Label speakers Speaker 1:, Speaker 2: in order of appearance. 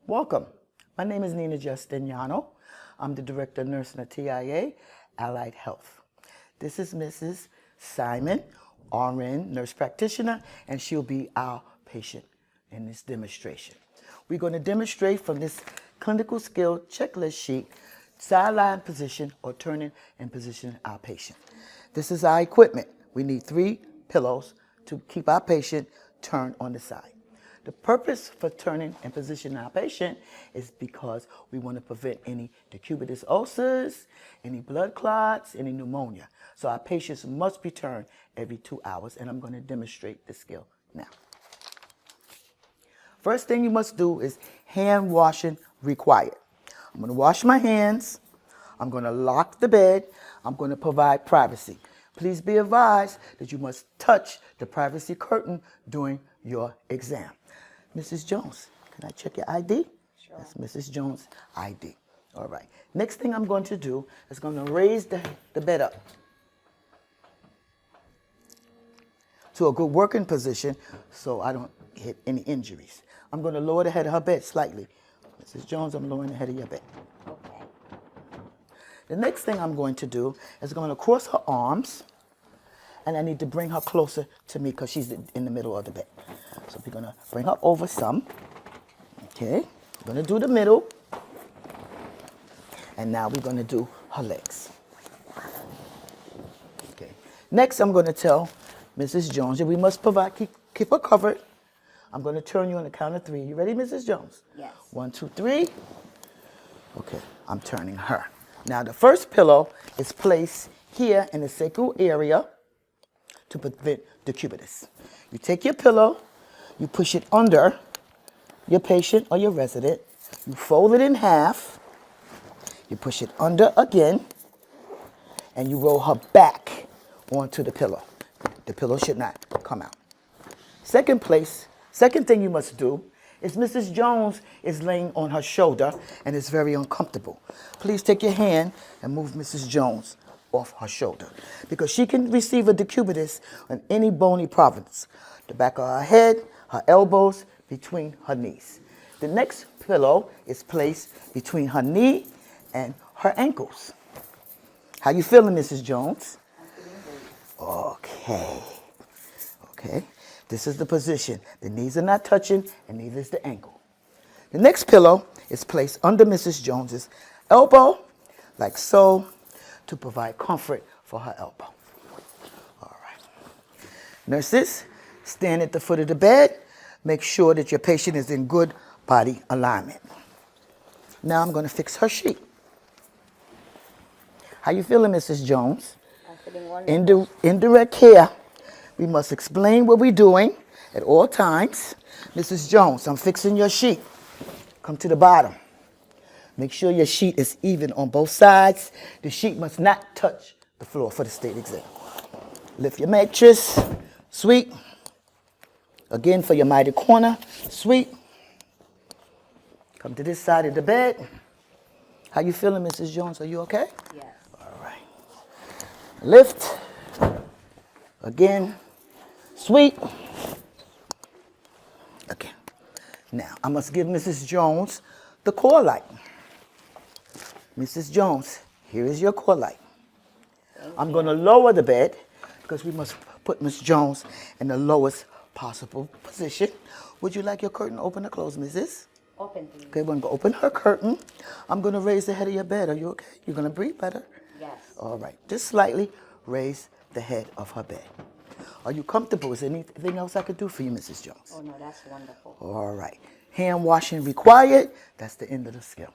Speaker 1: Welcome. My name is Nina Justiniano. I'm the Director of Nursing at TIA, Allied Health. This is Mrs. Simon, RN, nurse practitioner, and she'll be our patient in this demonstration. We're going to demonstrate from this clinical skill checklist sheet, sideline position or turning and positioning our patient. This is our equipment. We need 3 pillows to keep our patient turned on the side. The purpose for turning and positioning our patient is because we want to prevent any decubitus ulcers, any blood clots, any pneumonia. So our patients must be turned every 2 hours, and I'm going to demonstrate the skill now. First thing you must do is hand washing required. I'm going to wash my hands. I'm going to lock the bed. I'm going to provide privacy. Please be advised that you must touch the privacy curtain during your exam. Mrs. Jones, can I check your ID?
Speaker 2: Sure.
Speaker 1: That's Mrs. Jones' ID. All right. Next thing I'm going to do is going to raise the bed up to a good working position so I don't hit any injuries. I'm going to lower the head of her bed slightly. Mrs. Jones, I'm lowering the head of your bed.
Speaker 2: Okay.
Speaker 1: The next thing I'm going to do is going to cross her arms, and I need to bring her closer to me because she's in the middle of the bed. So we're going to bring her over some. Okay, we're going to do the middle. And now we're going to do her legs. Okay. Next, I'm going to tell Mrs. Jones that we must keep her covered. I'm going to turn you on the count of 3. You ready, Mrs. Jones?
Speaker 2: Yes.
Speaker 1: 1, 2, 3. Okay, I'm turning her. Now, the first pillow is placed here in the sacral area to prevent decubitus. You take your pillow, you push it under your patient or your resident, you fold it in half, you push it under again, and you roll her back onto the pillow. The pillow should not come out. Second thing you must do is Mrs. Jones is laying on her shoulder and it's very uncomfortable. Please take your hand and move Mrs. Jones off her shoulder because she can receive a decubitus on any bony province. The back of her head, her elbows, between her knees. The next pillow is placed between her knee and her ankles. How you feeling, Mrs. Jones? Okay. Okay. This is the position. The knees are not touching, and neither is the ankle. The next pillow is placed under Mrs. Jones's elbow, like so, to provide comfort for her elbow. All right. Nurses, stand at the foot of the bed. Make sure that your patient is in good body alignment. Now I'm going to fix her sheet. How you feeling, Mrs. Jones?
Speaker 2: I'm feeling wonderful.
Speaker 1: Indirect care. We must explain what we're doing at all times. Mrs. Jones, I'm fixing your sheet. Come to the bottom. Make sure your sheet is even on both sides. The sheet must not touch the floor for the state exam. Lift your mattress. Sweep. Again for your mighty corner. Sweep. Come to this side of the bed. How you feeling, Mrs. Jones? Are you okay?
Speaker 2: Yes.
Speaker 1: All right. Lift. Again. Sweep. Okay. Now, I must give Mrs. Jones the core light. Mrs. Jones, here is your core light. I'm going to lower the bed because we must put Miss Jones in the lowest possible position. Would you like your curtain open or closed, Mrs.?
Speaker 2: Open, please.
Speaker 1: Okay, we're going to open her curtain. I'm going to raise the head of your bed. Are you okay? You're going to breathe better?
Speaker 2: Yes.
Speaker 1: All right. Just slightly raise the head of her bed. Are you comfortable? Is there anything else I could do for you, Mrs. Jones?
Speaker 2: Oh, no, that's wonderful.
Speaker 1: All right. Hand washing required. That's the end of the skill.